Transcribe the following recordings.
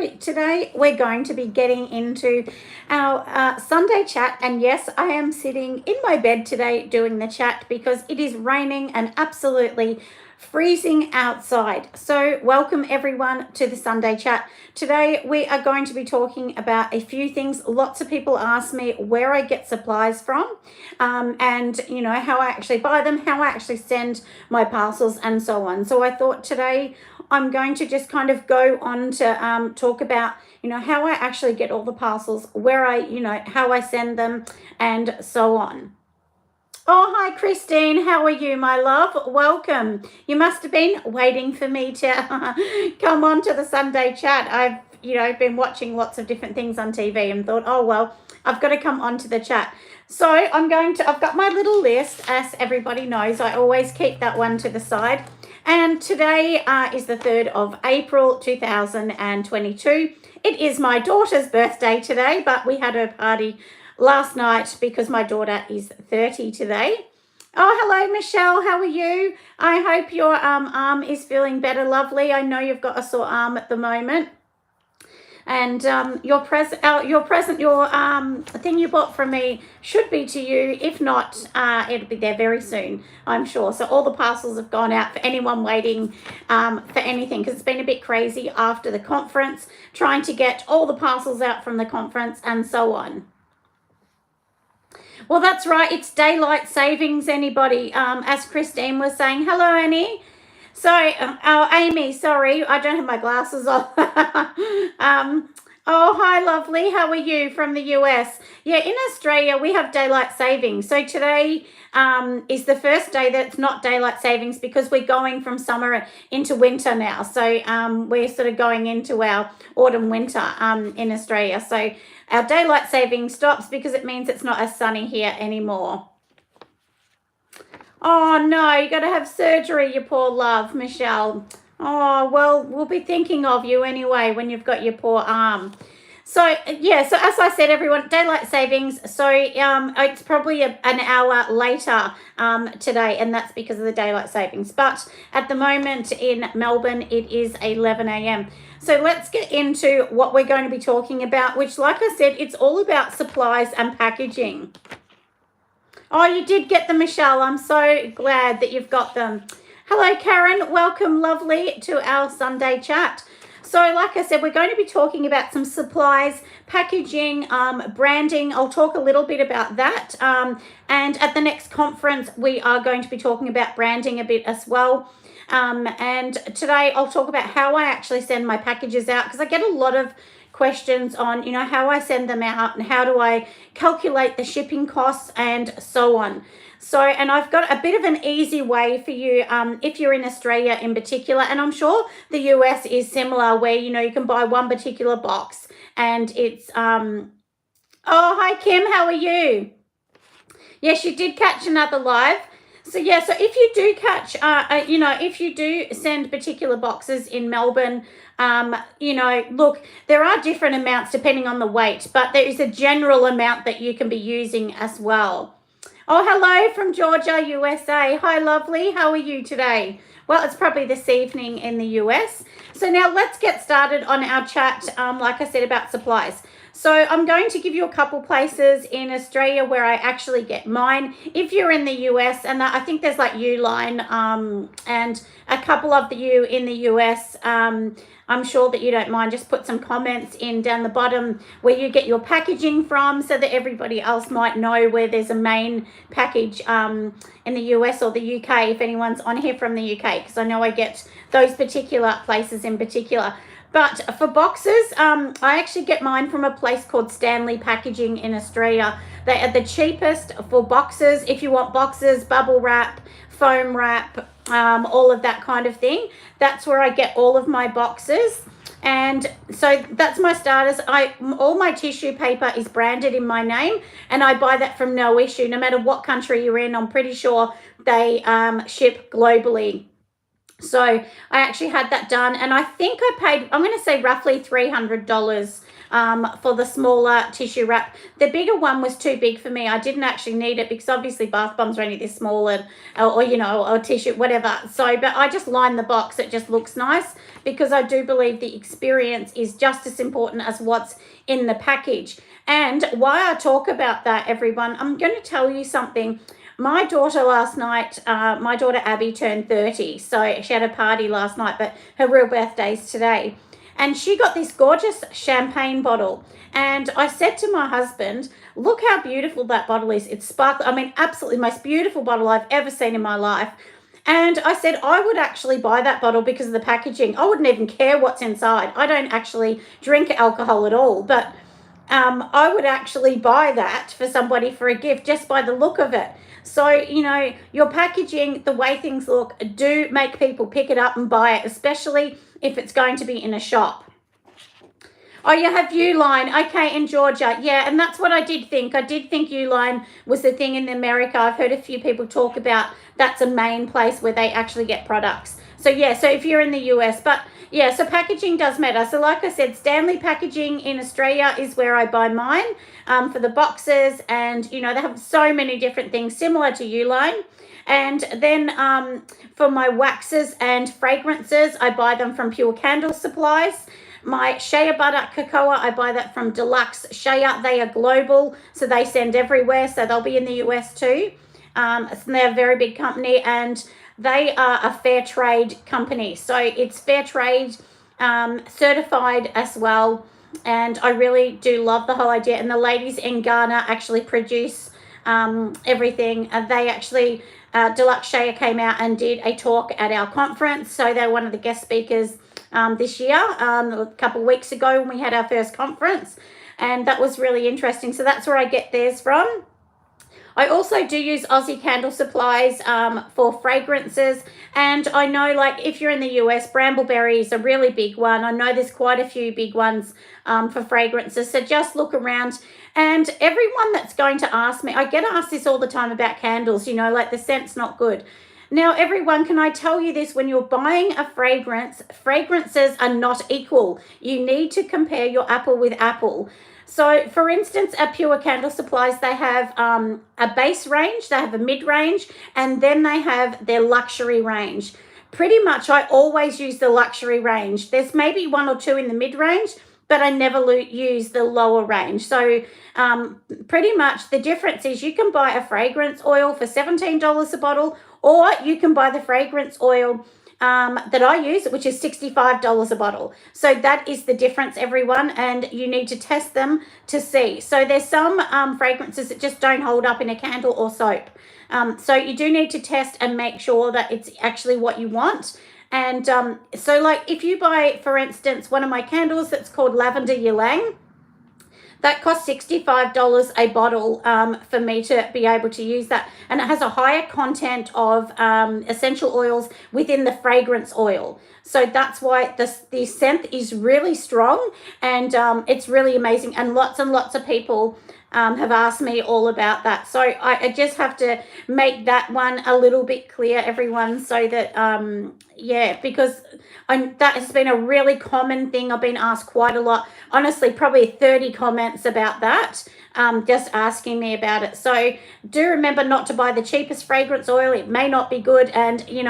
today we're going to be getting into our Sunday chat, and yes, I am sitting in my bed today doing the chat because it is raining and absolutely freezing outside. So welcome everyone to the Sunday chat. Today we are going to be talking about a few things. Lots of people ask me where I get supplies from, and you know, how I actually buy them, how I actually send my parcels and so on. So I thought today I'm going to just kind of go on to talk about, you know, how I actually get all the parcels, where I, you know, how I send them and so on. Oh, hi, Christine. How are you, my love? Welcome. You must have been waiting for me to come on to the Sunday chat. I've, you know, been watching lots of different things on TV and thought, oh, well, I've got to come on to the chat. So I've got my little list. As everybody knows, I always keep that one to the side. And today is the 3rd of April, 2022. It is my daughter's birthday today, but we had a party last night because my daughter is 30 today. Oh, hello, Michelle. How are you? I hope your arm is feeling better, lovely. I know you've got a sore arm at the moment. And your thing you bought from me should be to you. If not, it'll be there very soon, I'm sure. So all the parcels have gone out for anyone waiting for anything, because it's been a bit crazy after the conference, trying to get all the parcels out from the conference and so on. Well, that's right. It's daylight savings, anybody. As Christine was saying. Hello, Annie. So, Amy, sorry, I don't have my glasses on. Oh, hi, lovely. How are you from the US? Yeah, in Australia, we have daylight savings. So today is the first day that's not daylight savings because we're going from summer into winter now. So we're sort of going into our autumn, winter in Australia. So our daylight saving stops because it means it's not as sunny here anymore. Oh, no, you got to have surgery, you poor love, Michelle. Oh, well, we'll be thinking of you anyway when you've got your poor arm. So, yeah, so as I said, everyone, daylight savings. So it's probably an hour later today, and that's because of the daylight savings. But at the moment in Melbourne, it is 11 a.m. So let's get into what we're going to be talking about, which, like I said, it's all about supplies and packaging. Oh, you did get them, Michelle. I'm so glad that you've got them. Hello, Karen. Welcome, lovely, to our Sunday chat. So, like I said, we're going to be talking about some supplies, packaging, branding. I'll talk a little bit about that. And at the next conference, we are going to be talking about branding a bit as well. And today I'll talk about how I actually send my packages out, because I get a lot of questions on, you know, how I send them out and how do I calculate the shipping costs and so on. So, and I've got a bit of an easy way for you if you're in Australia in particular, and I'm sure the US is similar, where, you know, you can buy one particular box and it's, oh, hi, Kim, how are you? Yes, you did catch another live. So, yeah, so if you do catch, you know, if you do send particular boxes in Melbourne, you know, look, there are different amounts depending on the weight, but there is a general amount that you can be using as well. Oh, hello from Georgia, USA. Hi, lovely. How are you today? Well, it's probably this evening in the US. So now let's get started on our chat, like I said, about supplies. So I'm going to give you a couple places in Australia where I actually get mine. If you're in the US, and I think there's like Uline and a couple of you in the US, I'm sure that you don't mind, just put some comments in down the bottom where you get your packaging from, so that everybody else might know where there's a main package in the US or the UK, if anyone's on here from the UK, because I know I get those particular places in particular. But for boxes, I actually get mine from a place called Stanley Packaging in Australia. They are the cheapest for boxes. If you want boxes, bubble wrap, foam wrap, all of that kind of thing, that's where I get all of my boxes. And so that's my starters. All my tissue paper is branded in my name, and I buy that from No Issue. No matter what country you're in, I'm pretty sure they ship globally. So I actually had that done, and I think I paid, I'm going to say roughly $300 for the smaller tissue wrap. The bigger one was too big for me. I didn't actually need it because obviously bath bombs are only this small, and or tissue, whatever. So, but I just lined the box. It just looks nice because I do believe the experience is just as important as what's in the package. And why I talk about that, everyone, I'm going to tell you something. My daughter last night, my daughter Abby turned 30. So she had a party last night, but her real birthday's today. And she got this gorgeous champagne bottle. And I said to my husband, look how beautiful that bottle is. It's sparkling. I mean, absolutely the most beautiful bottle I've ever seen in my life. And I said, I would actually buy that bottle because of the packaging. I wouldn't even care what's inside. I don't actually drink alcohol at all, but I would actually buy that for somebody for a gift just by the look of it. So, your packaging, the way things look, do make people pick it up and buy it, especially if it's going to be in a shop. Oh, you have Uline. Okay, in Georgia. Yeah, and that's what I did think. I did think Uline was the thing in America. I've heard a few people talk about that's a main place where they actually get products. So, yeah, so if you're in the US, but yeah, so packaging does matter. So like I said, Stanley Packaging in Australia is where I buy mine for the boxes. And, they have so many different things similar to Uline. And then for my waxes and fragrances, I buy them from Pure Candle Supplies. My shea butter cocoa, I buy that from Deluxe Shea. They are global, so they send everywhere. So they'll be in the US too. So they're a very big company, and they are a fair trade company. So it's fair trade certified as well. And I really do love the whole idea. And the ladies in Ghana actually produce everything. They actually, Deluxe Shea came out and did a talk at our conference. So they're one of the guest speakers this year, a couple of weeks ago when we had our first conference. And that was really interesting. So that's where I get theirs from. I also do use Aussie Candle Supplies for fragrances. And I know, like, if you're in the US, Brambleberry is a really big one. I know there's quite a few big ones for fragrances. So just look around. And everyone that's going to ask me, I get asked this all the time about candles, like the scent's not good. Now, everyone, can I tell you this? When you're buying a fragrance, fragrances are not equal. You need to compare your apple with apple. So, for instance, at Pure Candle Supplies, they have a base range, they have a mid-range, and then they have their luxury range. Pretty much, I always use the luxury range. There's maybe one or two in the mid-range, but I never use the lower range. So, pretty much the difference is you can buy a fragrance oil for $17 a bottle, or you can buy the fragrance oil that I use, which is $65 a bottle. So that is the difference, everyone, and you need to test them to see. So there's some fragrances that just don't hold up in a candle or soap. So you do need to test and make sure that it's actually what you want. And so, like, if you buy, for instance, one of my candles that's called Lavender Ylang, that costs $65 a bottle for me to be able to use that. And it has a higher content of essential oils within the fragrance oil. So that's why the scent is really strong, and it's really amazing. And lots of people have asked me all about that. So I just have to make that one a little bit clear, everyone, so that, because that has been a really common thing. I've been asked quite a lot. Honestly, probably 30 comments about that, just asking me about it. So do remember not to buy the cheapest fragrance oil. It may not be good, and, you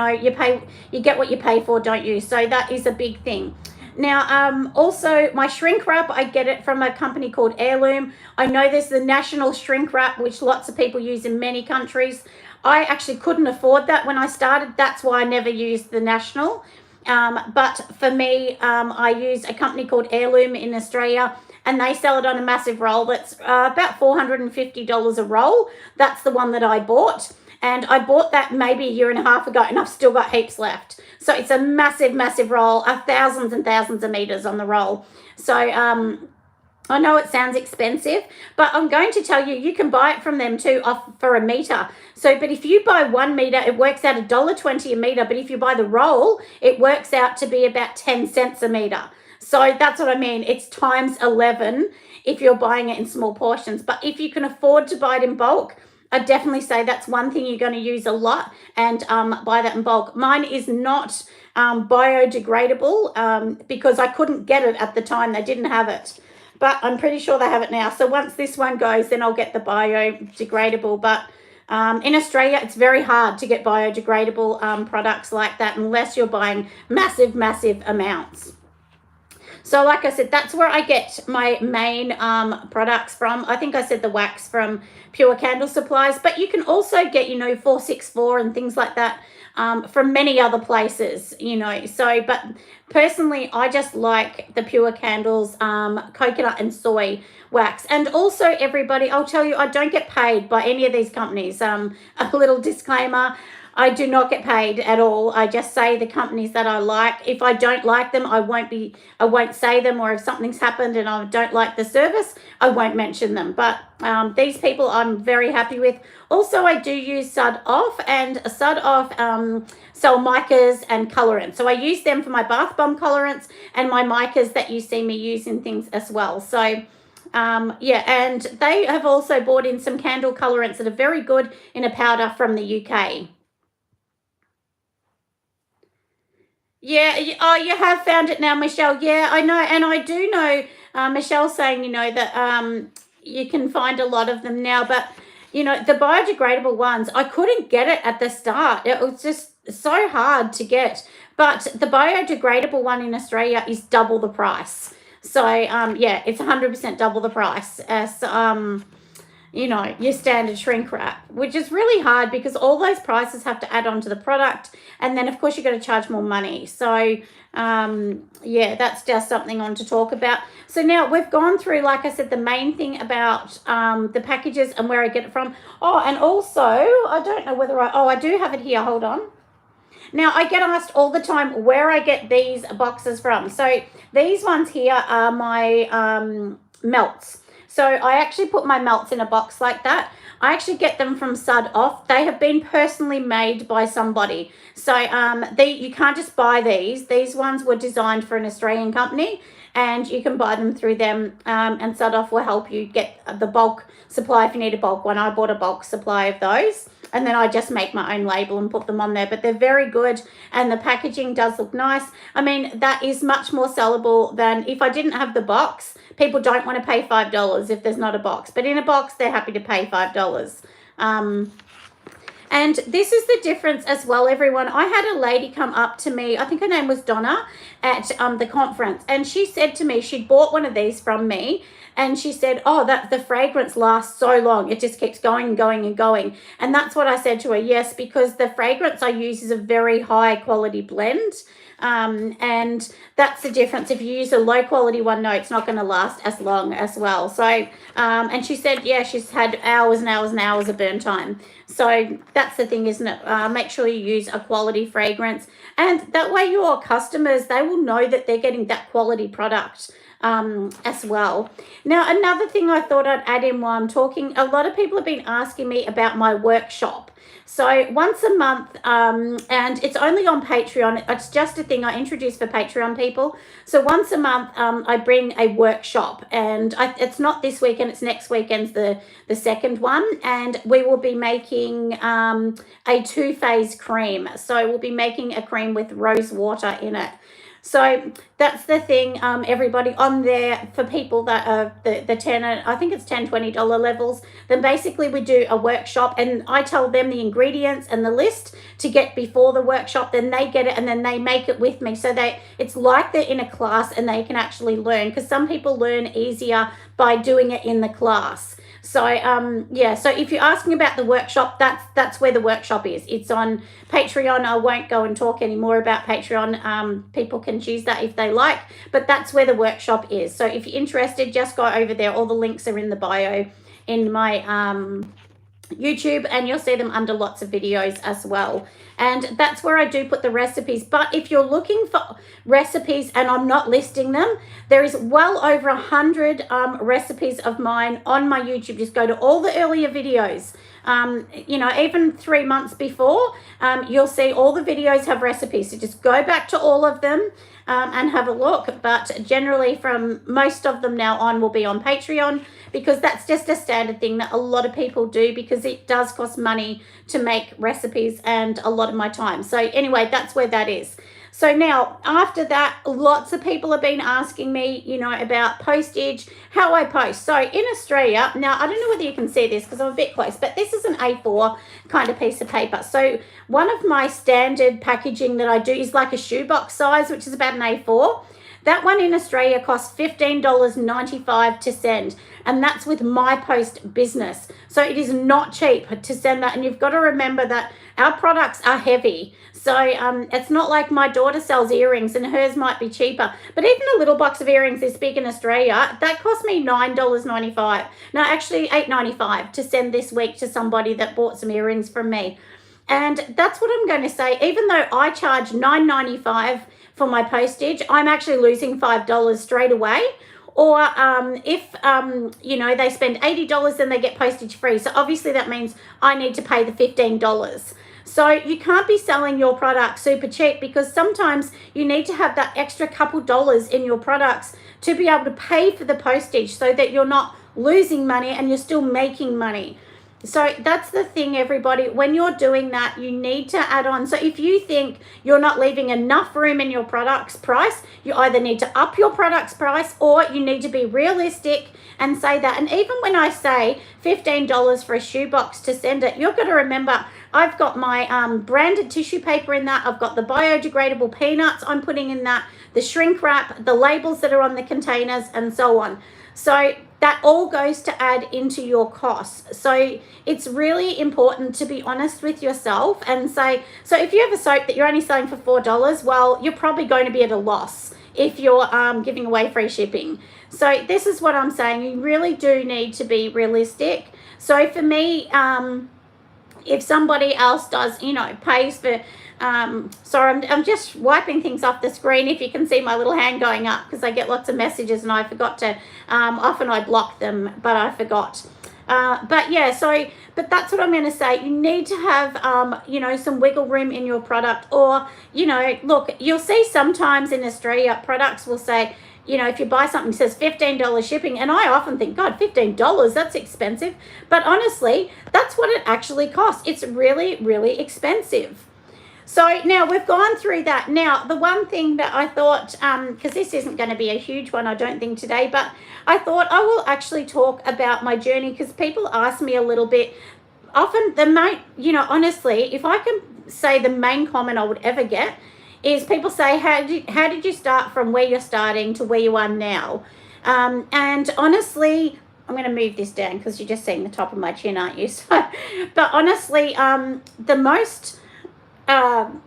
get what you pay for, don't you? So that is a big thing. Now, also my shrink wrap, I get it from a company called Heirloom. I know there's the national shrink wrap, which lots of people use in many countries. I actually couldn't afford that when I started. That's why I never used the national. But for me, I use a company called Heirloom in Australia, and they sell it on a massive roll that's about $450 a roll. That's the one that I bought. And I bought that maybe a year and a half ago, and I've still got heaps left. So it's a massive, massive roll, thousands and thousands of meters on the roll. So I know it sounds expensive, but I'm going to tell you, you can buy it from them too for a meter. So, but if you buy 1 meter, it works out $1.20 a meter. But if you buy the roll, it works out to be about 10 cents a meter. So that's what I mean. It's times 11 if you're buying it in small portions. But if you can afford to buy it in bulk, I definitely say that's one thing you're going to use a lot, and buy that in bulk. Mine is not biodegradable because I couldn't get it at the time. They didn't have it. But I'm pretty sure they have it now. So once this one goes, then I'll get the biodegradable. But in Australia, it's very hard to get biodegradable products like that unless you're buying massive, massive amounts. So like I said, that's where I get my main products from. I think I said the wax from Pure Candle Supplies, but you can also get, 464 and things like that from many other places, So, but personally, I just like the Pure Candles coconut and soy wax. And also, everybody, I'll tell you, I don't get paid by any of these companies. A little disclaimer. I do not get paid at all. I just say the companies that I like. If I don't like them, I won't say them, or if something's happened and I don't like the service, I won't mention them. But these people I'm very happy with. Also, I do use Sud Off, and Sud Off sell micas and colorants. So I use them for my bath bomb colorants and my micas that you see me using things as well. So yeah, and they have also bought in some candle colorants that are very good in a powder from the UK. Yeah, oh, you have found it now, Michelle. Yeah, I know, and I do know, Michelle saying, that you can find a lot of them now, but, the biodegradable ones, I couldn't get it at the start. It was just so hard to get, but the biodegradable one in Australia is double the price. So, yeah, it's 100% double the price as, your standard shrink wrap, which is really hard because all those prices have to add on to the product. And then, of course, you've got to charge more money. So, yeah, that's just something on to talk about. So now we've gone through, like I said, the main thing about the packages and where I get it from. Oh, and also, I don't know whether I do have it here. Hold on. Now, I get asked all the time where I get these boxes from. So these ones here are my melts. So I actually put my melts in a box like that. I actually get them from Sud Off. They have been personally made by somebody. So you can't just buy these. These ones were designed for an Australian company, and you can buy them through them, and Sud Off will help you get the bulk supply if you need a bulk one. I bought a bulk supply of those, and then I just make my own label and put them on there. But they're very good, and the packaging does look nice. I mean, that is much more sellable than if I didn't have the box. People don't want to pay $5 if there's not a box. But in a box, they're happy to pay $5. And this is the difference as well, everyone. I had a lady come up to me, I think her name was Donna, at the conference. And she said to me, she'd bought one of these from me. And she said, oh, that the fragrance lasts so long. It just keeps going and going and going. And that's what I said to her. Yes, because the fragrance I use is a very high quality blend. And that's the difference. If you use a low quality one, no, it's not going to last as long as well. So, and she said, yeah, she's had hours and hours and hours of burn time. So that's the thing, isn't it? Make sure you use a quality fragrance. And that way your customers, they will know that they're getting that quality product as well. Now, another thing I thought I'd add in while I'm talking, a lot of people have been asking me about my workshop. So once a month, and it's only on Patreon. It's just a thing I introduced for Patreon people. So once a month, I bring a workshop, and it's not this weekend, it's next weekend's the second one. And we will be making a two-phase cream. So we'll be making a cream with rose water in it. So that's the thing, everybody, on there for people that are the 10, I think it's $10, $20 levels. Then basically we do a workshop, and I tell them the ingredients and the list to get before the workshop. Then they get it, and then they make it with me. So it's like they're in a class and they can actually learn, because some people learn easier by doing it in the class. So, yeah, so if you're asking about the workshop, that's where the workshop is. It's on Patreon. I won't go and talk any more about Patreon. People can choose that if they like, but that's where the workshop is. So if you're interested, just go over there. All the links are in the bio in my YouTube, and you'll see them under lots of videos as well. And that's where I do put the recipes. But if you're looking for recipes and I'm not listing them, there is well over 100 recipes of mine on my YouTube. Just go to all the earlier videos. you know, even 3 months before, you'll see all the videos have recipes. So just go back to all of them and have a look. But generally from most of them now on will be on Patreon, because that's just a standard thing that a lot of people do, because it does cost money to make recipes and a lot of my time. So anyway, that's where that is. So now after that, lots of people have been asking me, you know, about postage, how I post. So in Australia, now I don't know whether you can see this because I'm a bit close, but this is an A4 kind of piece of paper. So one of my standard packaging that I do is like a shoebox size, which is about an A4. That one in Australia costs $15.95 to send, and that's with My Post Business. So it is not cheap to send that, and you've got to remember that our products are heavy. So it's not like my daughter sells earrings and hers might be cheaper. But even a little box of earrings this big in Australia, that cost me $9.95. No, actually $8.95 to send this week to somebody that bought some earrings from me. And that's what I'm going to say. Even though I charge $9.95 for my postage, I'm actually losing $5 straight away. Or if, you know, they spend $80, then they get postage free. So obviously that means I need to pay the $15. So you can't be selling your product super cheap, because sometimes you need to have that extra couple dollars in your products to be able to pay for the postage, so that you're not losing money and you're still making money. So that's the thing, everybody. When you're doing that, you need to add on. So if you think you're not leaving enough room in your product's price, you either need to up your product's price, or you need to be realistic and say that. And even when I say $15 for a shoebox to send it, you've got to remember I've got my branded tissue paper in that. I've got the biodegradable peanuts I'm putting in that, the shrink wrap, the labels that are on the containers, and so on. So that all goes to add into your costs. So it's really important to be honest with yourself and say, so if you have a soap that you're only selling for $4, well, you're probably going to be at a loss if you're giving away free shipping. So this is what I'm saying. You really do need to be realistic. So for me, if somebody else does, you know, pays for, sorry, I'm just wiping things off the screen, if you can see my little hand going up, because I get lots of messages and I forgot to, often I block them, but I forgot. But yeah, so, but that's what I'm going to say. You need to have, you know, some wiggle room in your product. Or, you know, look, you'll see sometimes in Australia, products will say, you know, if you buy something that says $15 shipping, and I often think, God, $15, that's expensive. But honestly, that's what it actually costs. It's really, really expensive. So now we've gone through that. Now, the one thing that I thought, because this isn't going to be a huge one, I don't think, today, but I thought I will actually talk about my journey, because people ask me a little bit. Often you know, honestly, if I can say the main comment I would ever get is people say, how did you start from where you're starting to where you are now? And honestly, I'm going to move this down because you're just seeing the top of my chin, aren't you? So, but honestly, the most, I'm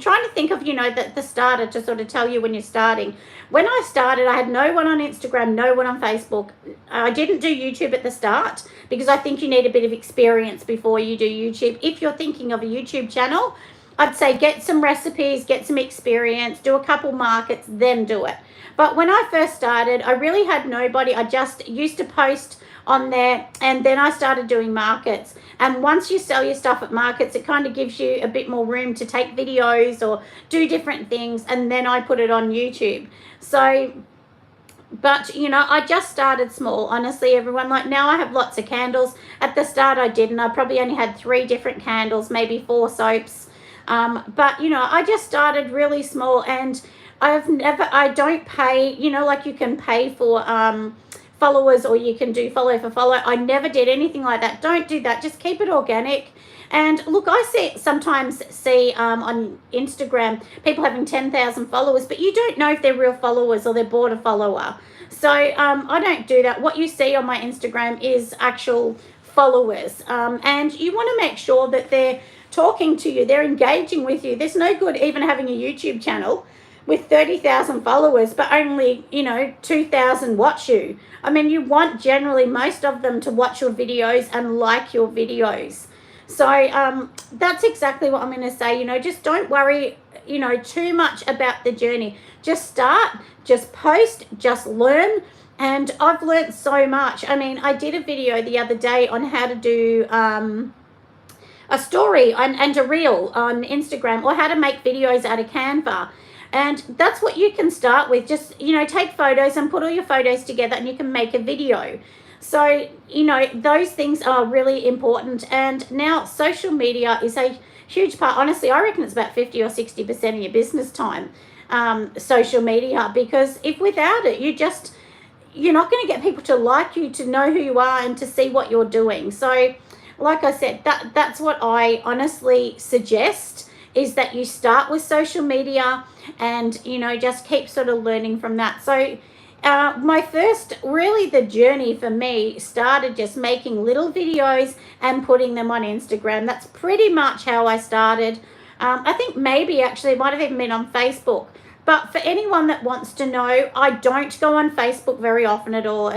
trying to think of, you know, the starter to sort of tell you when you're starting. When I started, I had no one on Instagram, no one on Facebook. I didn't do YouTube at the start because I think you need a bit of experience before you do YouTube. If you're thinking of a YouTube channel, I'd say get some recipes, get some experience, do a couple markets, then do it. But when I first started, I really had nobody. I just used to post on there, and then I started doing markets. And once you sell your stuff at markets, it kind of gives you a bit more room to take videos or do different things, and then I put it on YouTube. So, but, you know, I just started small, honestly, everyone. Like now I have lots of candles. At the start I didn't. I probably only had 3 different candles, maybe 4 soaps. But, you know, I just started really small, and I don't pay, you know, like you can pay for followers, or you can do follow for follow. I never did anything like that. Don't do that. Just keep it organic. And look, I sometimes see on Instagram people having 10,000 followers, but you don't know if they're real followers or they're bought a follower. So I don't do that. What you see on my Instagram is actual followers, and you want to make sure that they're talking to you, they're engaging with you. There's no good even having a YouTube channel with 30,000 followers, but only, you know, 2,000 watch you. I mean, you want generally most of them to watch your videos and like your videos. So that's exactly what I'm going to say. You know, just don't worry too much about the journey. Just start, just post, just learn. And I've learned so much. I mean, I did a video the other day on how to do a story and a reel on Instagram, or how to make videos out of Canva. And that's what you can start with. Just, take photos and put all your photos together and you can make a video. So, those things are really important. And now social media is a huge part. Honestly, I reckon it's about 50 or 60% of your business time, social media, because if without it, you're not going to get people to like you, to know who you are, and to see what you're doing. So, like I said, that's what I honestly suggest, is that you start with social media and, just keep sort of learning from that. So the journey for me started just making little videos and putting them on Instagram. That's pretty much how I started. I think maybe actually it might have even been on Facebook. But for anyone that wants to know, I don't go on Facebook very often at all.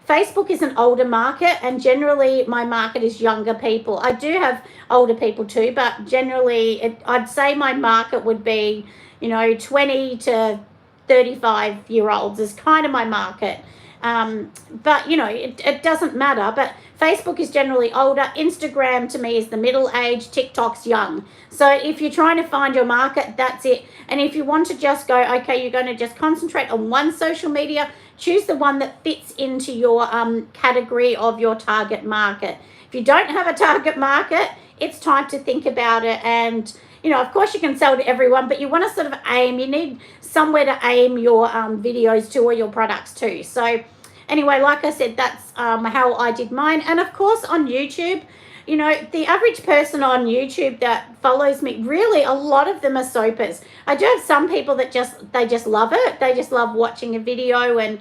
Facebook is an older market, and generally my market is younger people. I do have older people too, but generally I'd say my market would be, 20 to 35-year-olds is kind of my market. But, it doesn't matter. But Facebook is generally older. Instagram to me is the middle age. TikTok's young. So if you're trying to find your market, that's it. And if you want to just go, okay, you're going to just concentrate on one social media, choose the one that fits into your category of your target market. If you don't have a target market, it's time to think about it. And, of course you can sell to everyone, but you want to sort of you need somewhere to aim your videos to, or your products to. So anyway, like I said, that's how I did mine. And of course on YouTube, the average person on YouTube that follows me, really a lot of them are soapers. I do have some people that just love it. They just love watching a video, and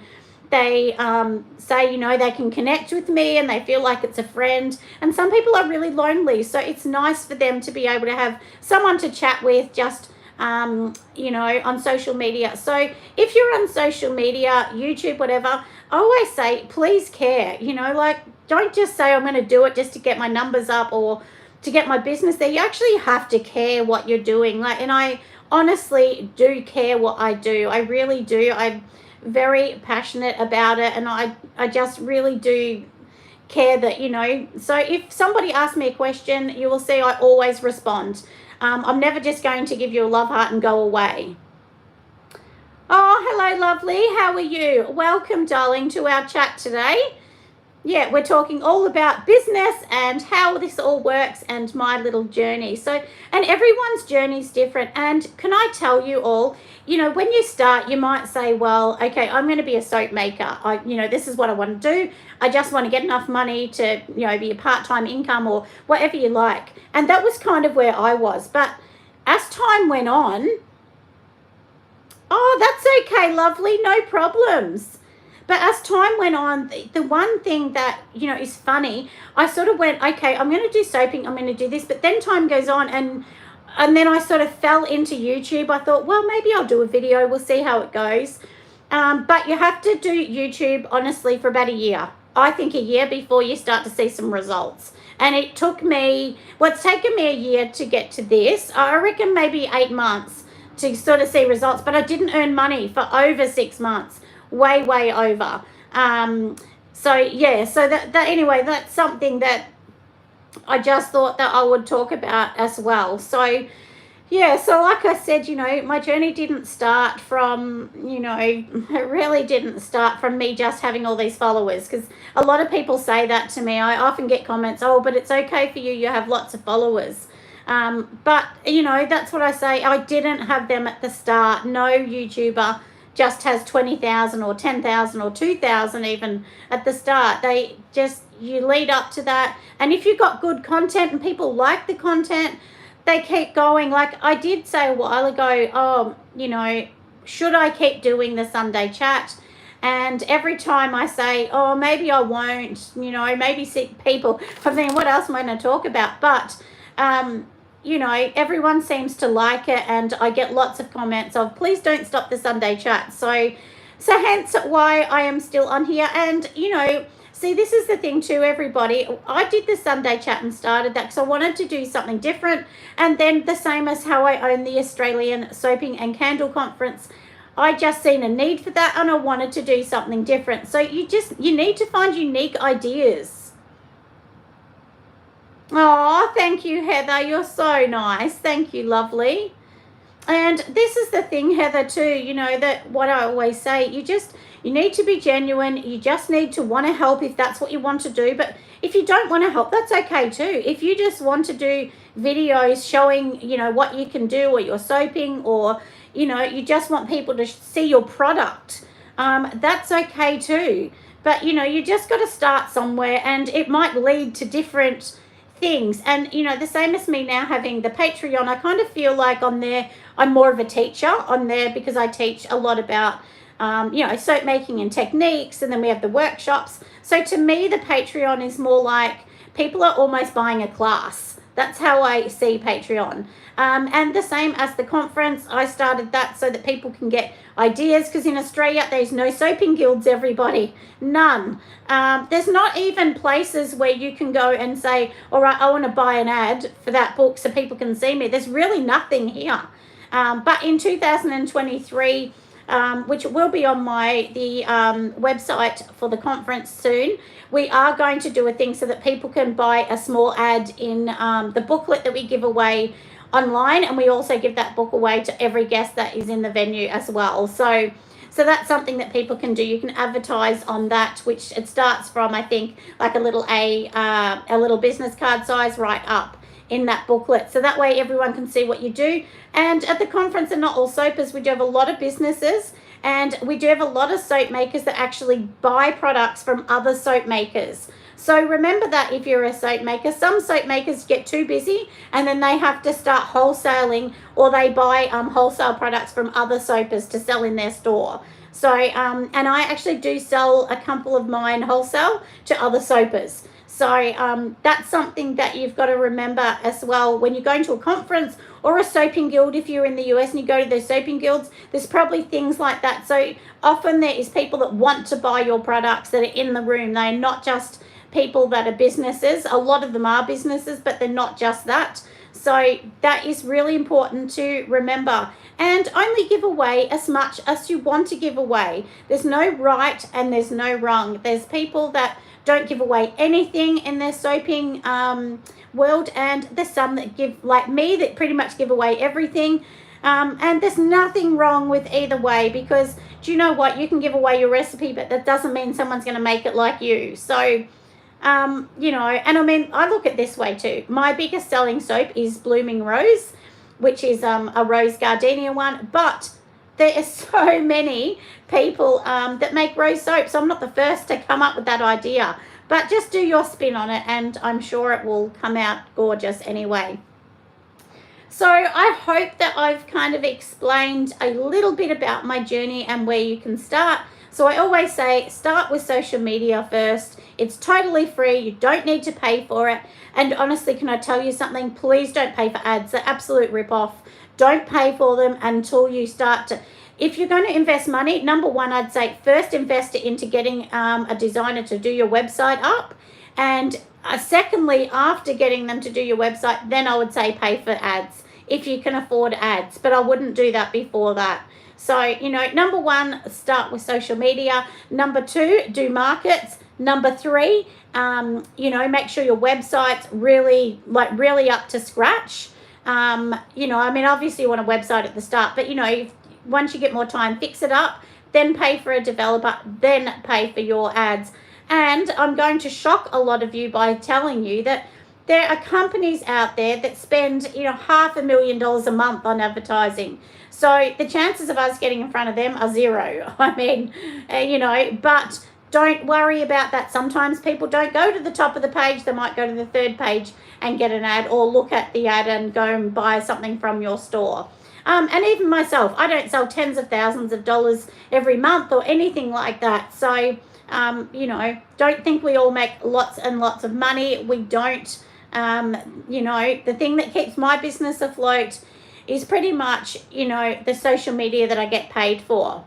they say, they can connect with me and they feel like it's a friend. And some people are really lonely. So it's nice for them to be able to have someone to chat with just, on social media. So if you're on social media, YouTube, whatever, I always say, please care, don't just say I'm going to do it just to get my numbers up or to get my business there. You actually have to care what you're doing. And I honestly do care what I do. I really do. I'm very passionate about it, and I just really do care that, so if somebody asks me a question, you will see I always respond. I'm never just going to give you a love heart and go away. Oh, hello, lovely. How are you? Welcome, darling, to our chat today. Yeah, we're talking all about business and how this all works and my little journey. So, and everyone's journey is different. And can I tell you all, when you start, you might say, well, okay, I'm going to be a soap maker. This is what I want to do. I just want to get enough money to, be a part-time income or whatever you like. And that was kind of where I was. But as time went on, oh, that's okay, lovely, no problems. But as time went on, the one thing that, is funny, I sort of went, okay, I'm going to do soaping, I'm going to do this. But then time goes on, and then I sort of fell into YouTube. I thought, well, maybe I'll do a video. We'll see how it goes. But you have to do YouTube, honestly, for about a year. I think a year before you start to see some results. And it took me, it's taken me a year to get to this. I reckon maybe 8 months to sort of see results. But I didn't earn money for over 6 months. Way over. So yeah, so that anyway, that's something that I just thought that I would talk about as well. So yeah, so like I said, my journey didn't start from, it really didn't start from me just having all these followers, because a lot of people say that to me. I often get comments, oh, but it's okay for you have lots of followers. But that's what I say. I didn't have them at the start. No YouTuber just has 20,000 or 10,000 or 2,000 even at the start. You lead up to that. And if you've got good content and people like the content, they keep going. Like I did say a while ago, should I keep doing the Sunday chat? And every time I say, oh, maybe I won't, maybe people, I'm thinking, what else am I going to talk about? But, everyone seems to like it, and I get lots of comments of, please don't stop the Sunday chat. So hence why I am still on here. And, See, this is the thing too, everybody. I did the Sunday chat and started that because I wanted to do something different. And then the same as how I own the Australian Soaping and Candle Conference, I just seen a need for that and I wanted to do something different. So you need to find unique ideas. Oh, thank you, Heather. You're so nice. Thank you, lovely. And this is the thing, Heather, too, you know, that what I always say, you need to be genuine. You just need to want to help if that's what you want to do. But if you don't want to help, that's okay too. If you just want to do videos showing, you know, what you can do or your soaping, or, you know, you just want people to see your product, that's okay too. But, you know, you just got to start somewhere, and it might lead to different things. And, you know, the same as me now having the Patreon, I kind of feel like on there, I'm more of a teacher on there because I teach a lot about, you know, soap making and techniques, and then we have the workshops. So to me, the Patreon is more like people are almost buying a class. That's how I see Patreon. And the same as the conference, I started that so that people can get ideas, because in Australia, there's no soaping guilds, everybody. None. There's not even places where you can go and say, all right, I want to buy an ad for that book so people can see me. There's really nothing here. But in 2023, which will be on the website for the conference soon, we are going to do a thing so that people can buy a small ad in the booklet that we give away online, and we also give that book away to every guest that is in the venue as well. So that's something that people can do. You can advertise on that, which it starts from, I think, like a little business card size right up in that booklet. So that way everyone can see what you do. And at the conference, and not all soapers, we do have a lot of businesses, and we do have a lot of soap makers that actually buy products from other soap makers. So remember that if you're a soap maker, some soap makers get too busy and then they have to start wholesaling, or they buy wholesale products from other soapers to sell in their store. So, and I actually do sell a couple of mine wholesale to other soapers. So that's something that you've got to remember as well when you're going to a conference or a soaping guild. If you're in the US and you go to those soaping guilds, there's probably things like that. So often there is people that want to buy your products that are in the room. They're not just people that are businesses. A lot of them are businesses, but they're not just that. So that is really important to remember. And only give away as much as you want to give away. There's no right and there's no wrong. There's people that don't give away anything in their soaping world, and there's some that give, like me, that pretty much give away everything. And there's nothing wrong with either way, because do you know what? You can give away your recipe, but that doesn't mean someone's going to make it like you. So, you know, and I mean, I look at this way too. My biggest selling soap is Blooming Rose, which is a rose gardenia one, but there are so many people that make rose soap, so I'm not the first to come up with that idea. But just do your spin on it, and I'm sure it will come out gorgeous anyway. So I hope that I've kind of explained a little bit about my journey and where you can start. So I always say, start with social media first. It's totally free. You don't need to pay for it. And honestly, can I tell you something? Please don't pay for ads. They're absolute rip-off. Don't pay for them until you start to... If you're going to invest money, number one, I'd say first invest it into getting a designer to do your website up. And secondly, after getting them to do your website, then I would say pay for ads if you can afford ads. But I wouldn't do that before that. So, you know, number one, start with social media. Number two, do markets. Number three, you know, make sure your website's really up to scratch. You know, I mean, obviously you want a website at the start, but, you know, once you get more time, fix it up, then pay for a developer, then pay for your ads. And I'm going to shock a lot of you by telling you that there are companies out there that spend, you know, $500,000 a month on advertising. So the chances of us getting in front of them are zero. I mean, you know, but don't worry about that. Sometimes people don't go to the top of the page. They might go to the third page and get an ad, or look at the ad and go and buy something from your store. And even myself, I don't sell tens of thousands of dollars every month or anything like that. So, you know, don't think we all make lots and lots of money. We don't. You know, the thing that keeps my business afloat is pretty much, you know, the social media that I get paid for.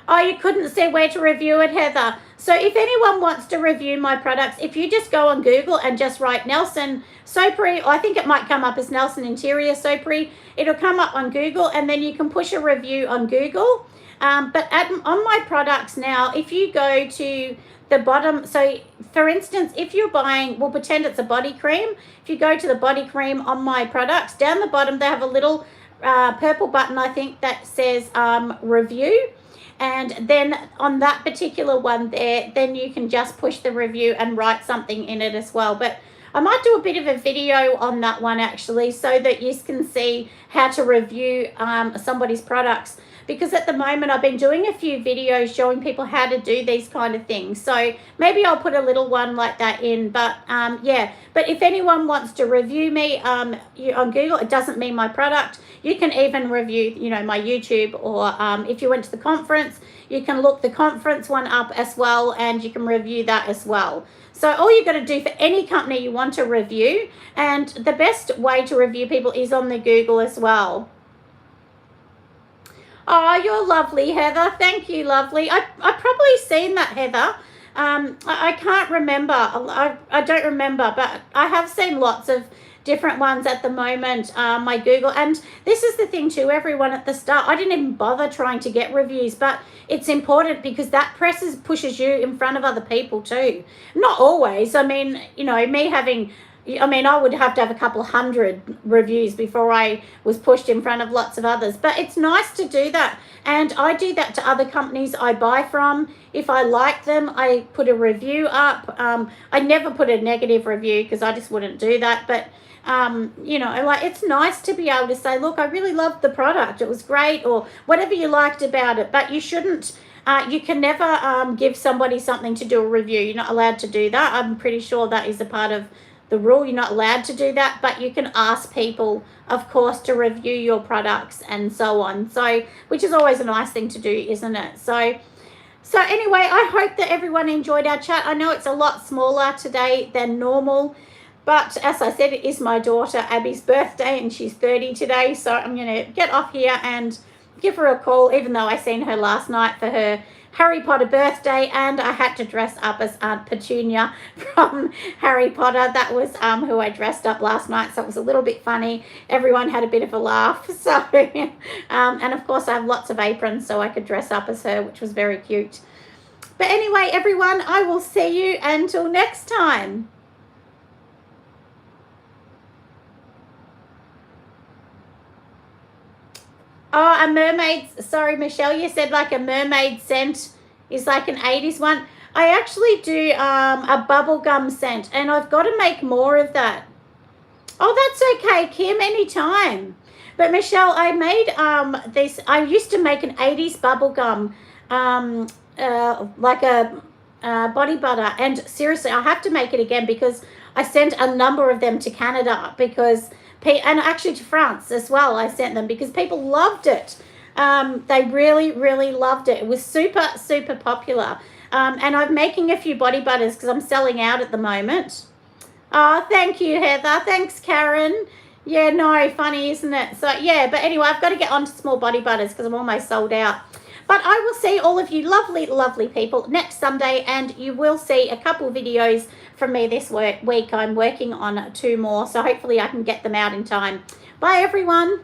Oh, you couldn't see where to review it, Heather. So if anyone wants to review my products, if you just go on Google and just write Nelson Soapery, or I think it might come up as Nelson Interior Soapery, it'll come up on Google, and then you can push a review on Google. But on my products now, if you go to the bottom, so for instance, if you're buying, we'll pretend it's a body cream. If you go to the body cream on my products, down the bottom they have a little purple button, I think, that says review. And then on that particular one there, then you can just push the review and write something in it as well. But I might do a bit of a video on that one actually, so that you can see how to review somebody's products. Because at the moment I've been doing a few videos showing people how to do these kind of things. So maybe I'll put a little one like that in. But yeah, but if anyone wants to review me on Google, it doesn't mean my product. You can even review, you know, my YouTube, or if you went to the conference, you can look the conference one up as well, and you can review that as well. So all you've got to do for any company you want to review, and the best way to review people is on the Google as well. Oh, you're lovely, Heather. Thank you, lovely. I've probably seen that, Heather. I can't remember. I don't remember, but I have seen lots of different ones at the moment, my Google. And this is the thing too, everyone, at the start, I didn't even bother trying to get reviews, but it's important because that pushes you in front of other people too. Not always. I mean, you know, I would have to have a couple hundred reviews before I was pushed in front of lots of others. But it's nice to do that. And I do that to other companies I buy from. If I like them, I put a review up. I never put a negative review because I just wouldn't do that. But, you know, like, it's nice to be able to say, look, I really loved the product. It was great, or whatever you liked about it. But you shouldn't. You can never give somebody something to do a review. You're not allowed to do that. I'm pretty sure that is a part of the rule. You're not allowed to do that, but you can ask people, of course, to review your products and so on. So, which is always a nice thing to do, isn't it? So anyway, I hope that everyone enjoyed our chat. I know it's a lot smaller today than normal, but as I said, it is my daughter Abby's birthday, and she's 30 today. So I'm going to get off here and give her a call, even though I seen her last night for her Harry Potter birthday, and I had to dress up as Aunt Petunia from Harry Potter. That was who I dressed up last night, so it was a little bit funny. Everyone had a bit of a laugh. So and of course I have lots of aprons, so I could dress up as her, which was very cute. But anyway, everyone, I will see you until next time. Oh, a mermaid. Sorry, Michelle, you said like a mermaid scent is like an 80s one. I actually do a bubblegum scent, and I've got to make more of that. Oh, that's okay, Kim, anytime. But Michelle, I made this. I used to make an 80s bubblegum, like a body butter. And seriously, I have to make it again because I sent a number of them to Canada and actually to France as well. I sent them because people loved it. They really, really loved it. It was super, super popular. And I'm making a few body butters because I'm selling out at the moment. Oh, thank you, Heather. Thanks, Karen. Yeah, no, funny, isn't it? So, yeah, but anyway, I've got to get on to small body butters because I'm almost sold out. But I will see all of you lovely, lovely people next Sunday, and you will see a couple videos from me this week. I'm working on 2 more, so hopefully I can get them out in time. Bye, everyone.